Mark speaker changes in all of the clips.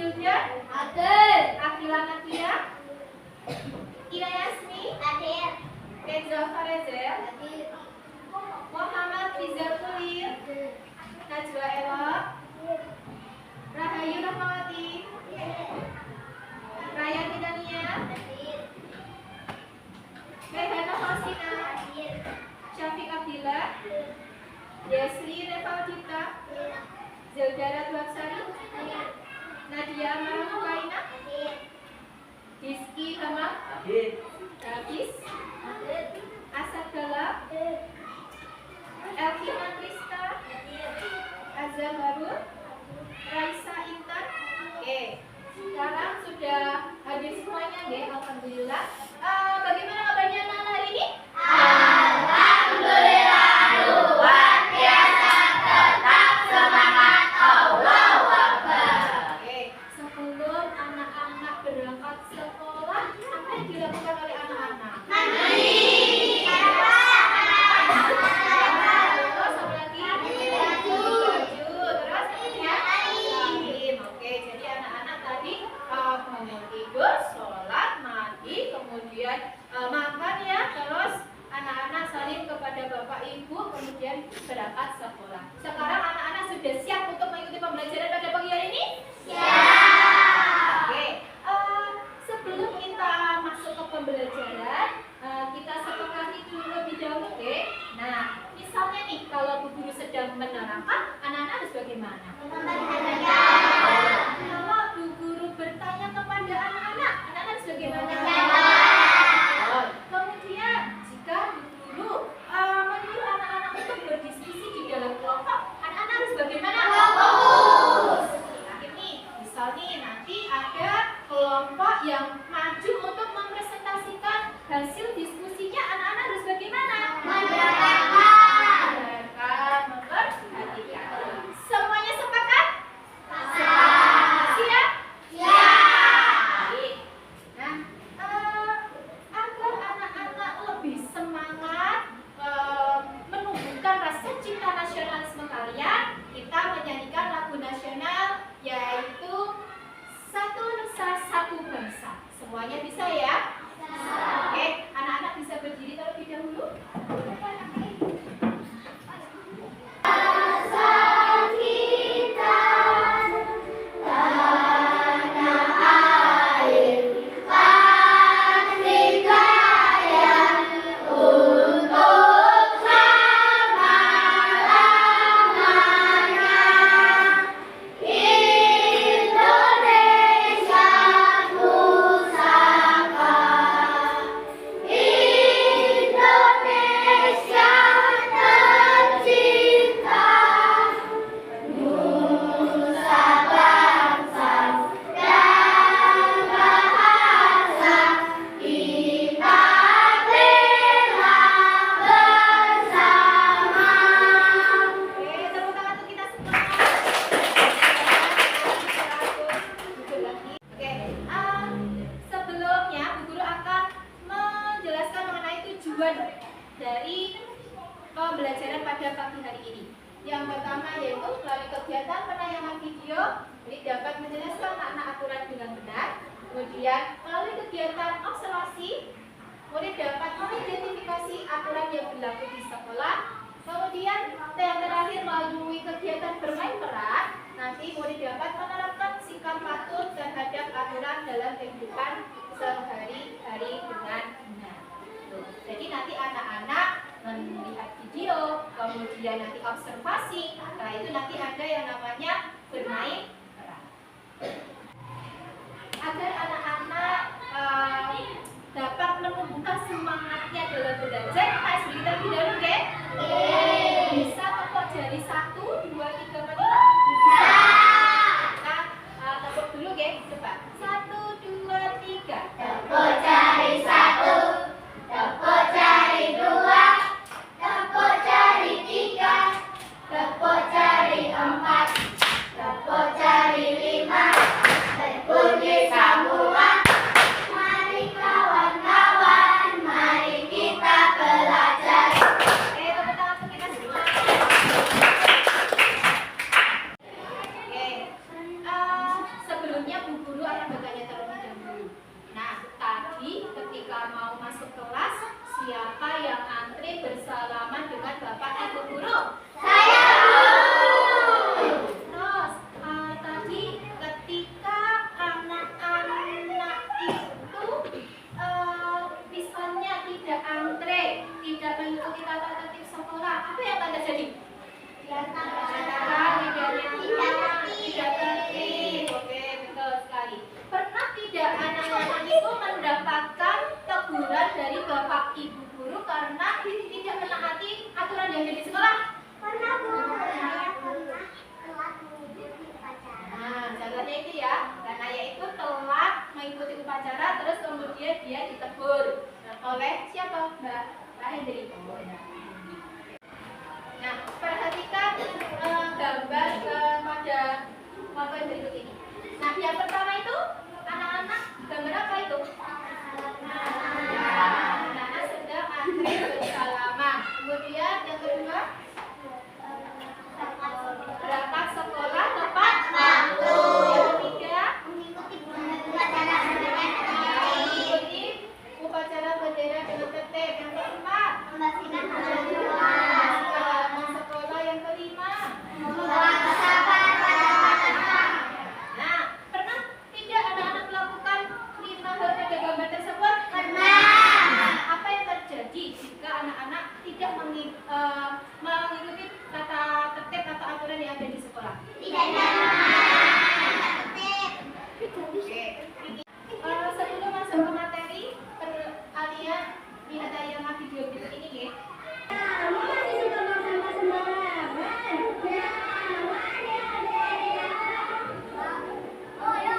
Speaker 1: Hilda? Akila Nadia? Ina Yasmi? Kenzo Farezel? Muhammad Rizal Kulir? Najwa Ella? Rahayu Rahmawati? Raya Tidania? Rehana Hosina? Syafiq Abdillah? Yesli Revalcita? Zildara Dwaksari? Nadia Marukaina? Rizky Kamal? Hafiz? Asad Galap? Elvina Krista? Azam Harun? Raisa Intan? Oke, sekarang sudah hadir semuanya deh, alhamdulillah. Bagaimana kabarnya anak hari ini?
Speaker 2: Alhamdulillah, luar biasa, tetap semangat, Allahu Akbar.
Speaker 1: Oke, sebelum anak-anak berangkat sekolah, apa yang dilakukan oleh anak-anak?
Speaker 2: Mandi.
Speaker 1: Terus apa lagi? Baju. Terus kemudian salim. Oke, jadi anak-anak tadi bangun tidur, sholat, mandi, kemudian makan ya, terus anak-anak salim kepada bapak ibu, kemudian berangkat sekolah. Sekarang anak-anak sudah siap untuk mengikuti pembelajaran pada pagi hari ini? Oke, sebelum kita masuk ke pembelajaran, kita sepakati dulu lebih dahulu, oke? Nah, misalnya nih, kalau Bu Guru sedang menerangkan, anak-anak harus bagaimana? Kalau Bu Guru bertanya kepada anak-anak, anak-anak harus bagaimana? Kemudian, jika Bu Guru menyuruh anak-anak untuk berdiskusi di dalam kelompok, anak-anak harus bagaimana? Terakhir nih, misal nih, nanti ada kelompok yang maju untuk mempresentasikan hasil diskusinya, anak-anak harus bagaimana? Memperhatikan. Semuanya sepakat? Siap? Baik. Nah, agar anak-anak lebih semangat menumbuhkan rasa cinta nasionalisme kalian, kita menyanyikan lagu nasional yaitu Satu Nusa Satu Bangsa. Semuanya bisa ya? Oke, anak-anak bisa berdiri terlebih dahulu. Dari pembelajaran pada pagi hari ini. Yang pertama yaitu melalui kegiatan penayangan video, murid dapat menjelaskan makna aturan dengan benar. Kemudian melalui kegiatan observasi, murid dapat mengidentifikasi aturan yang berlaku di sekolah. Kemudian yang terakhir melalui kegiatan bermain peran, nanti murid dapat menerapkan sikap patuh terhadap aturan dalam kehidupan sehari-hari dengan benar. Jadi nanti anak-anak melihat video, kemudian nanti observasi. Nah, itu nanti ada yang namanya bermain peran. Agar anak-anak dapat menumbuhkan semangatnya dalam belajar, kita sedikit terlebih dahulu, oke? Bisa mempelajari 1, 2, 3, 4, 5? Bisa. Kita tepuk dulu, oke? Coba. 1, 2, 3.
Speaker 2: Tepuk jari 1, tepuk jari 2, tepuk jari 3, tepuk jari 4, tepuk jari 5, berbunyi semua. Mari kawan-kawan, mari kita belajar.
Speaker 1: Tepuk tangan untuk kita semua. Oke, sebelumnya karena tidak menaati aturan yang ada di sekolah?
Speaker 2: Pernah Bu, saya pernah telat mengikuti upacara.
Speaker 1: Nah, contohnya itu ya, karena yaitu telat mengikuti upacara, terus kemudian dia ditegur oleh siapa, Mbak Hendri? Nah, perhatikan gambar pada foto yang berikut ini. Nah, yang pertama itu anak-anak gambar apa itu? Anak-anak sedang antri bersalaman. Kemudian yang kedua, berangkat sekolah tepat waktu. Yang ketiga,
Speaker 2: Mengikuti upacara bendera
Speaker 1: mengikuti upacara bendera dengan tertib. Yang keempat,
Speaker 2: membersihkan halaman
Speaker 1: halaman sekolah. Yang kelima,
Speaker 2: membawa kesabaran pada anak-anak.
Speaker 1: nah, pernah tidak anak-anak melakukan 5 hal pada gambar tersebut?
Speaker 2: Pernah.
Speaker 1: Nah, apa yang terjadi jika anak-anak tidak mengikuti tata tertib atau aturan yang ada di sekolah?
Speaker 2: Tidak
Speaker 1: Oke. Sebelum masuk ke materi, kalian lihat tayangan video berikut ini ya.
Speaker 2: Kamu masih suka bersama sembarangan? Oh ya.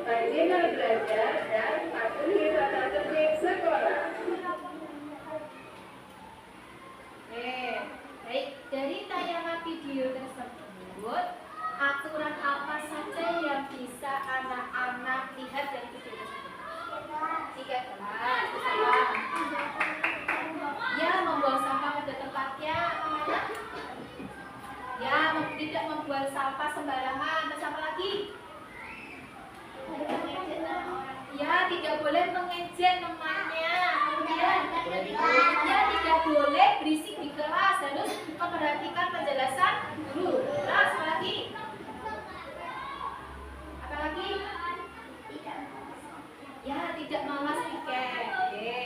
Speaker 3: Rajinlah belajar dan patuhi tata tertib sekolah.
Speaker 1: Baik, dari tayangan video tersebut, aturan apa saja yang bisa anak-anak lihat dari video tersebut? 13. Ya, membuang sampah pada tempatnya, apa? Ya, tidak membuang sampah sembarangan. Terus apa lagi? Ya, tidak boleh mengejek temannya. Kemudian, ya, tidak boleh berisik di kelas. Harus memperhatikan penjelasan guru. Terus apa lagi? Apa lagi? Ya, tidak malas piket. Oke.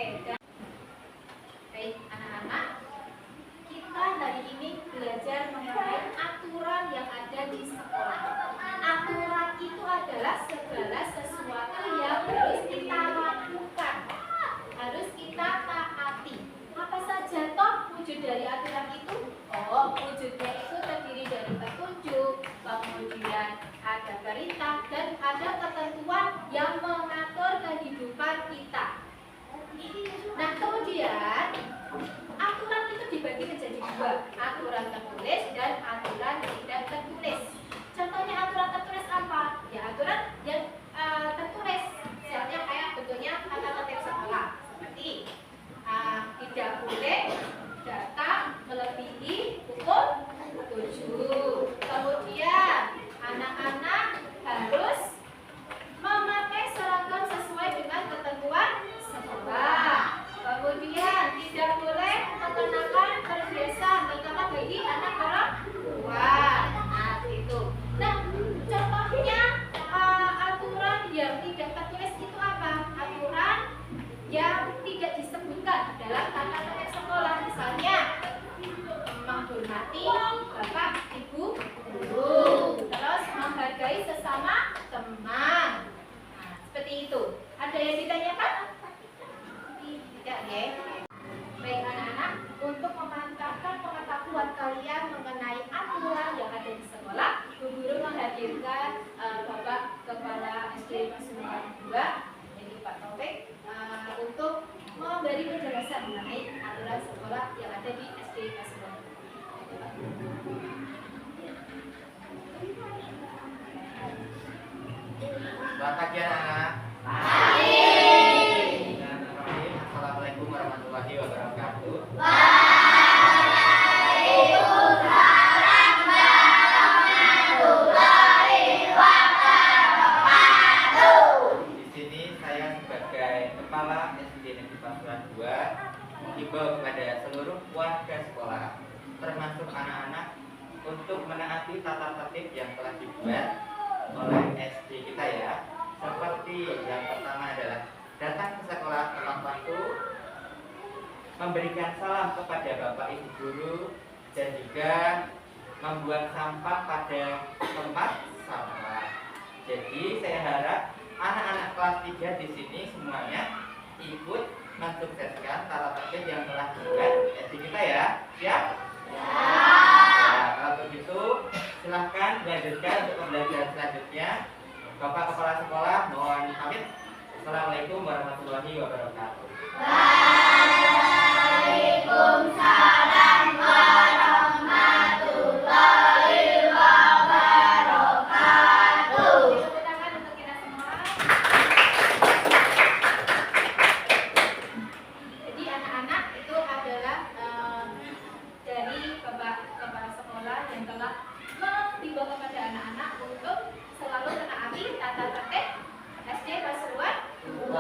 Speaker 1: Baik, anak-anak, kita hari ini belajar mengenai aturan yang ada di sekolah. Aturan itu adalah segala sesuatu yang harus kita lakukan, harus kita taati. Apa saja toh wujud dari aturan itu? Oh, wujudnya itu terdiri dari petunjuk, kemudian ada perintah, dan ada ketentuan yang mengatur kehidupan kita. Nah, kemudian aturan itu dibagi menjadi 2, aturan tertulis dan aturan tidak tertulis. Contohnya aturan tertulis apa? Ya, aturan yang tertulis, misalnya kayak bentuknya tata tertib sekolah, seperti tidak boleh datang melebihi pukul 7. Kemudian anak-anak harus memakai seragam sesuai dengan ketentuan sekolah. Kemudian tidak boleh mengenakan perhiasan, terutama bagi anak orang tua. Nah, gitu. Nah, contohnya aturan yang tidak tertulis itu apa? Aturan yang tidak disebutkan dalam tata tertib sekolah, misalnya menghormati bapak, ibu, guru, terus menghargai sesama teman. Nah, seperti itu. Ada yang ditanyakan? Tidak ya. Baik anak-anak, untuk memantapkan pengetahuan kalian mengenai aturan yang ada di sekolah, Bu Guru menghadirkan Bapak Kepala SD Pasuruan 2, yaitu Pak Taufik, untuk memberi penjelasan mengenai aturan sekolah yang ada di SD Pasuruan 2.
Speaker 4: Selamat pagi anak-anak. Assalamualaikum warahmatullahi wabarakatuh. Di sini saya sebagai kepala SD Negeri Pasuruan 2 mengimbau kepada seluruh warga sekolah, termasuk anak-anak, untuk menaati tata tertib yang telah dibuat oleh SD kita ya. Seperti yang pertama adalah datang ke sekolah tepat waktu, memberikan salam kepada Bapak Ibu guru, dan juga membuang sampah pada tempat sampah. Jadi saya harap anak-anak kelas 3 di sini semuanya ikut mensukseskan tata tertib yang telah dibuat SD kita ya. Siap? Ya, kalau begitu silahkan dilanjutkan untuk pembelajaran selanjutnya. Bapak Kepala Sekolah mohon pamit. Assalamualaikum warahmatullahi wabarakatuh.
Speaker 2: Waalaikumsalam warahmatullahi wabarakatuh.
Speaker 1: Tepuk tangan untuk kita semua. Jadi anak-anak itu adalah dari Bapak Kepala Sekolah yang telah mengimbau kepada anak-anak untuk selalu menaati tata tertib SD Pasuruan 2.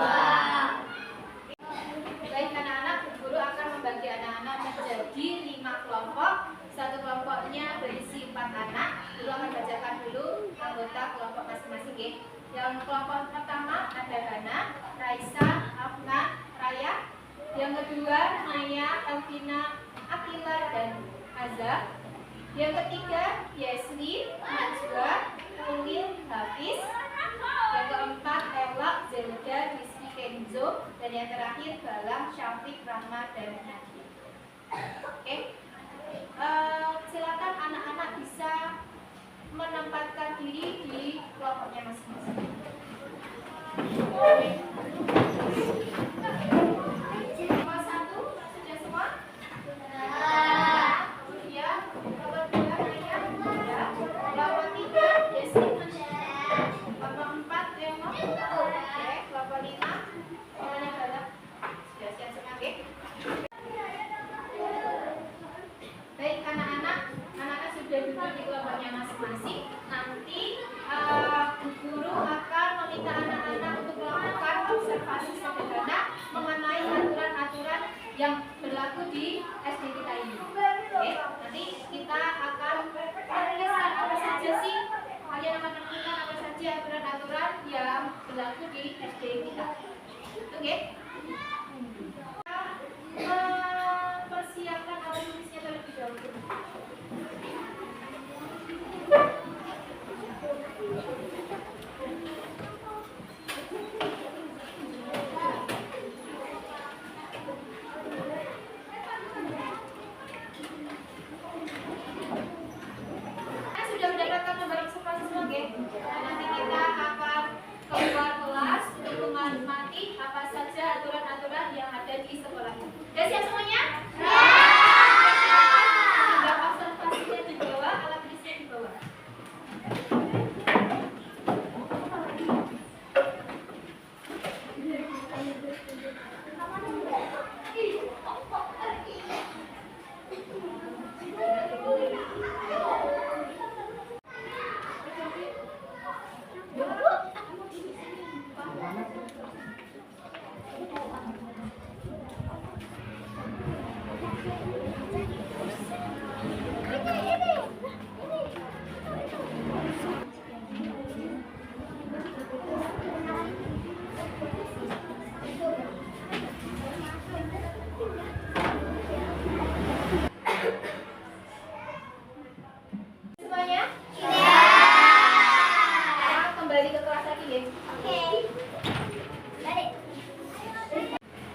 Speaker 1: Baik anak-anak, guru akan membagi anak-anak menjadi 5 kelompok. Satu kelompoknya berisi 4 anak. Guru akan bacakan dulu anggota kelompok masing-masing ya. Yang kelompok pertama ada Hana, Raisa, Afna, Raya. Yang kedua Maya, Elvina, Akila, dan Azza. Yang ketiga Yesli, Najwa, Ulil, Hafiz. Yang keempat Ella, Zelda, Rizky, Kenzo. Dan yang terakhir Galang, Syafiq, Rahma, dan Nadia. Oke. Silakan anak-anak bisa menempatkan diri di kelompoknya masing-masing. Kelompok 1 sudah semua? Kemudian kelompok 2 Raya, sudah. Kelompok 3 Yesli, kelompok 4 Remo, oke. Kelompok 5 Olanya Galang, sudah siap semua, oke? Baik anak-anak sudah duduk di kelompoknya masing-masing. Nanti guru akan meminta anak-anak untuk melakukan observasi sederhana mengenai aturan-aturan yang berlaku di SD kita ini. Oke, nanti kita akan menuliskan apa saja sih, kalian akan menemukan apa saja aturan-aturan yang berlaku di SD kita. Oke? Persiapkan alat tulisnya terlebih dahulu. Sudah mendapatkan nomor observasi semua, oke? Nah, nanti kita akan keluar kelas untuk mengamati apa saja aturan-aturan yang ada di sekolah. Sudah siap semuanya? Sudah observasinya di bawah, alat tulisnya di bawah. Semuanya? Sekarang kembali ke kelas lagi ya.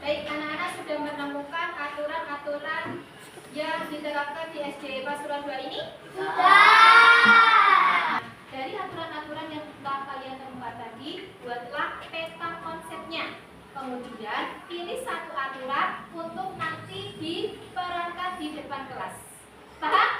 Speaker 1: Baik, anak-anak sudah menemukan aturan-aturan yang diterapkan di SD Pasuruan 2 ini? Dari aturan-aturan yang telah kalian temukan tadi, buatlah peta konsepnya. Kemudian pilih satu aturan untuk nanti diperankan di depan kelas. Paham?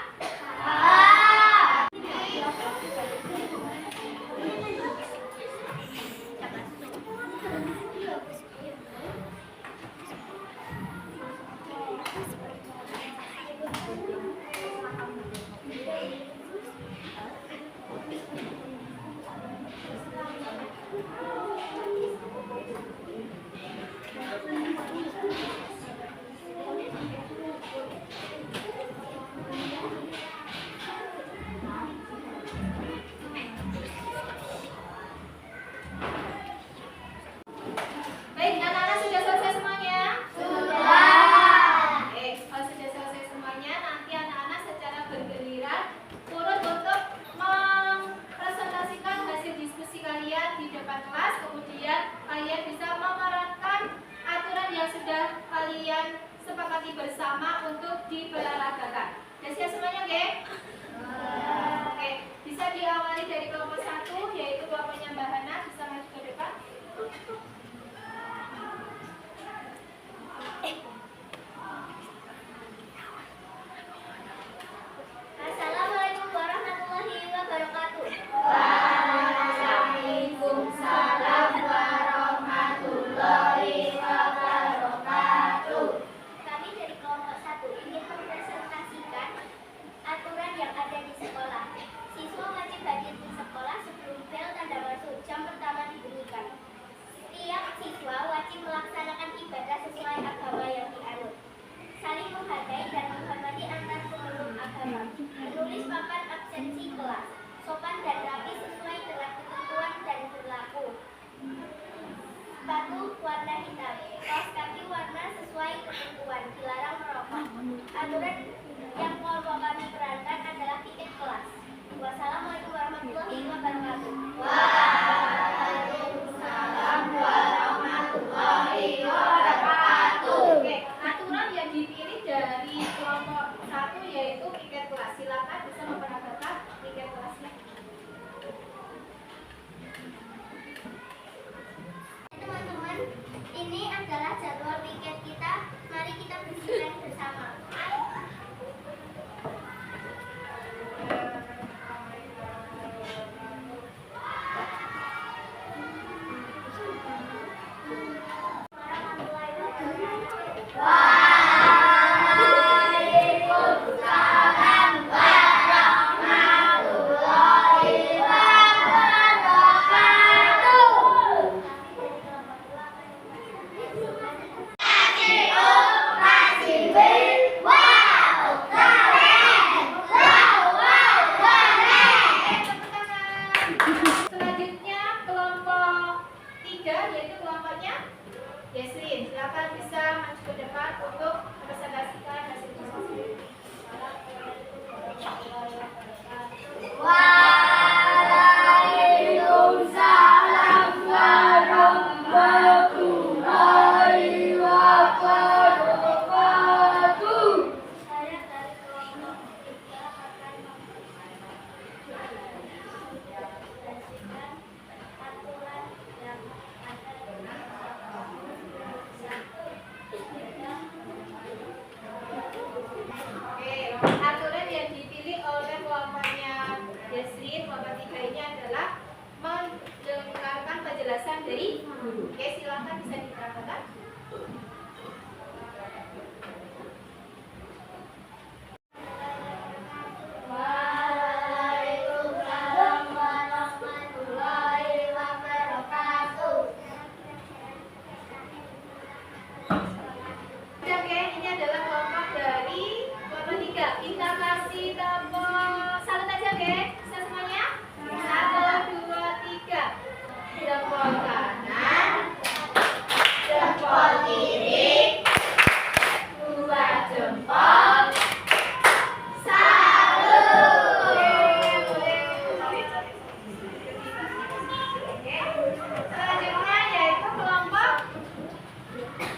Speaker 1: yaitu piket kelas. Silakan bisa memperagakan piket kelasnya.
Speaker 2: Teman-teman, ini adalah jadwal piket kita. Mari kita bersihkan bersama.
Speaker 1: Selanjutnya kelompok 3 yaitu kelompoknya Yesrin. Silakan bisa maju ke depan untuk mempresentasikan hasil diskusi.
Speaker 2: Waalaikumsalam warahmatullahi wabarakatuh. Saya dari kelompok 3 akan menginformasikan aturan yang ada di
Speaker 1: Oke, aturan yang dipilih oleh kelompoknya Yesrin, kelompok 3 ini adalah mendengarkan penjelasan dari guru. Oke, silakan bisa diterangkan.
Speaker 2: Waalaikumsalam warahmatullahi wabarakatuh.
Speaker 1: Oke, ini adalah kelompok dari kelompok 3. Kita kasih tepuk salut aja, oke? Bisa semuanya? 1, 2, 3. Jempol kanan, jempol kiri, 2 jempol, salut. Oke. Selanjutnya yaitu kelompok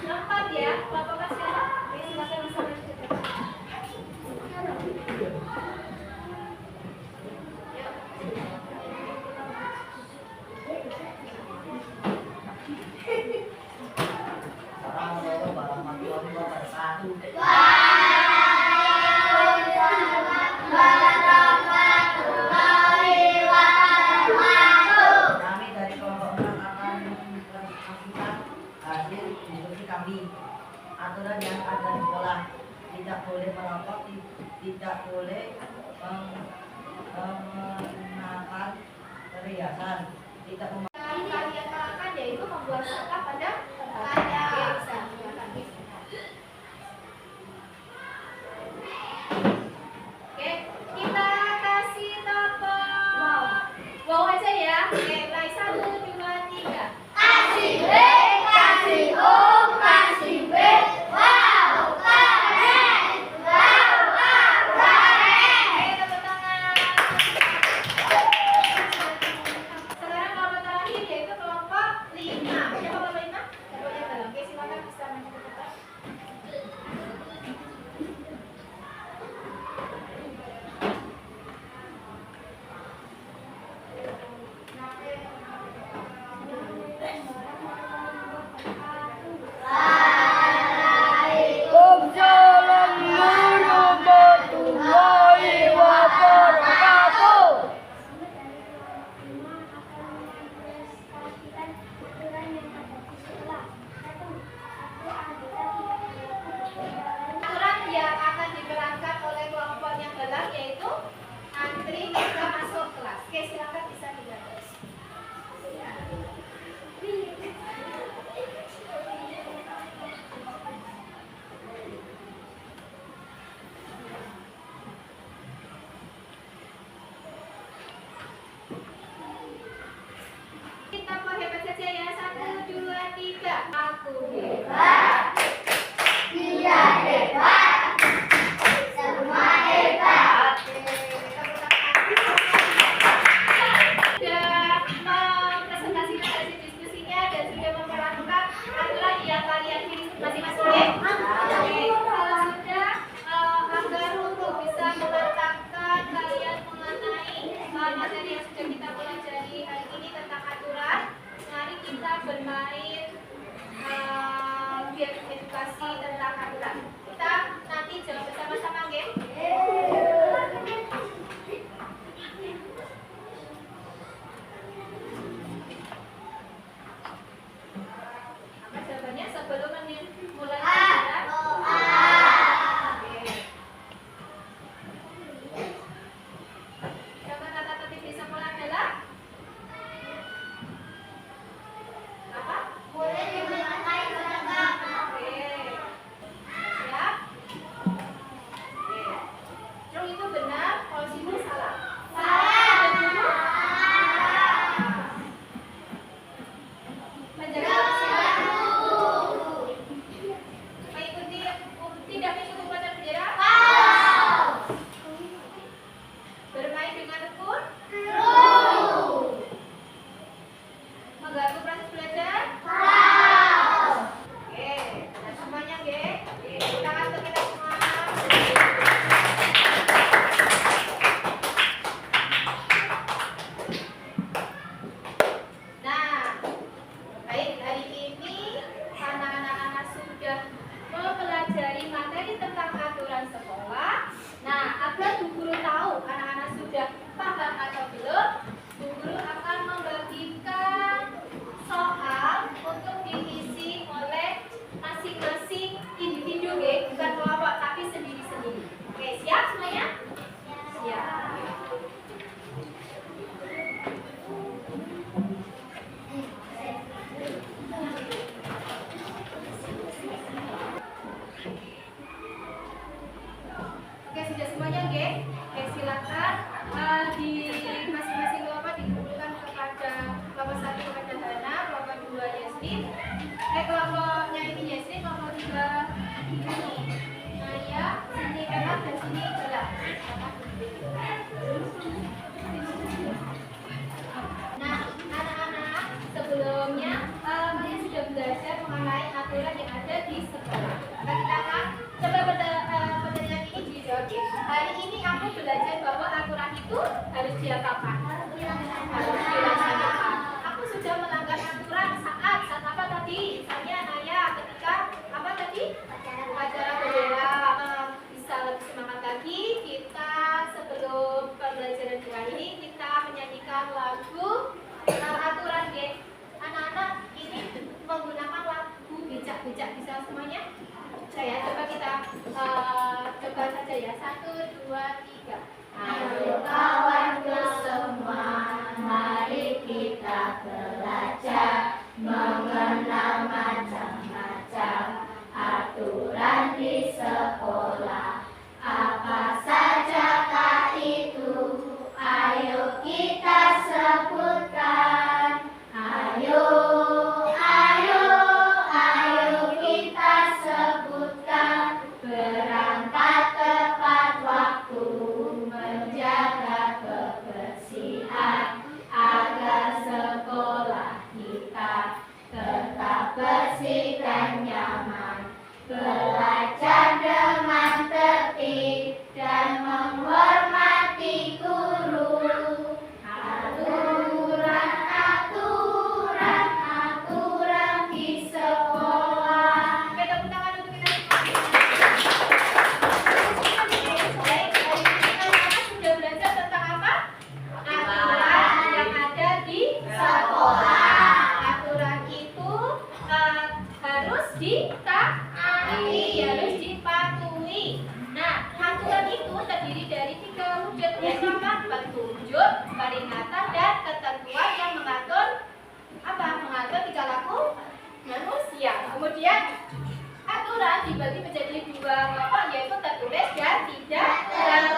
Speaker 1: 4 ya, kelompok kecil. Oke, silakan bisa maju ke depan.
Speaker 5: Assalamualaikum warahmatullahi wabarakatuh.
Speaker 2: Warahmatullahi wabarakatuh.
Speaker 5: Kami dari kelompok 4 akan mempresentasikan hasil diskusi kami. Aturan yang ada di sekolah: tidak boleh merokok, tidak boleh mengenakan perhiasan, tidak
Speaker 1: Yang kalian lakukan yaitu membuang sampah pada tempatnya. Oke, bisa silakan. Oke, kita kasih tepuk. Wow aja ya. Oke, mulai 1, 2, 3.
Speaker 2: Kasih B, kasih O, kasih B. Wow, keren. Wow, keren.
Speaker 1: Oke, tepuk tangan. Sekarang kelompok terakhir yaitu kelompok 5. Siapa kelompok 5? Nah, anak-anak, sebelumnya kalian sudah belajar mengenai aturan yang ada di sekolah. Kaki tangan, coba pertanyaan ini dijawab. Hari ini aku belajar bahwa aturan itu harus diapakan? Harus dilaksanakan. Aku sudah melanggar aturan saat apa tadi? Misalnya Naya ketika apa tadi? Upacara bendera. Bisa lebih semangat lagi kita sebelum pembelajaran diakhiri kita menyanyikan lagu aturan geng. Anak-anak ini menggunakan lagu bijak-bijak bisa semuanya? Saya coba kita coba saja ya. 1, 2, 3. Ayo kawanku semua, mari kita belajar mengenal macam-macam aturan di sekolah. Apa sajakah itu? Ayo kita sebutkan. Ayo kita sebutkan. Berangkat tepat waktu, menjaga kebersihan agar sekolah kita tetap bersih dan nyaman. Belajar dengan tertib dan menghormati guru. Aturan di sekolah. Oke, tepuk tangan untuk kita semua. Baik, hari ini anak-anak sudah belajar tentang apa? Aturan yang ada di sekolah. Aturan itu harus ditaati, harus dipatuhi. Nah, aturan itu terdiri dari 3 wujud, yaitu apa? Petunjuk, peringatan, dan ketentuan yang mengatur apa? Mengatur tingkah laku manusia. Kemudian aturan dibagi menjadi 2 kelompok, yaitu tertulis dan tidak tertulis.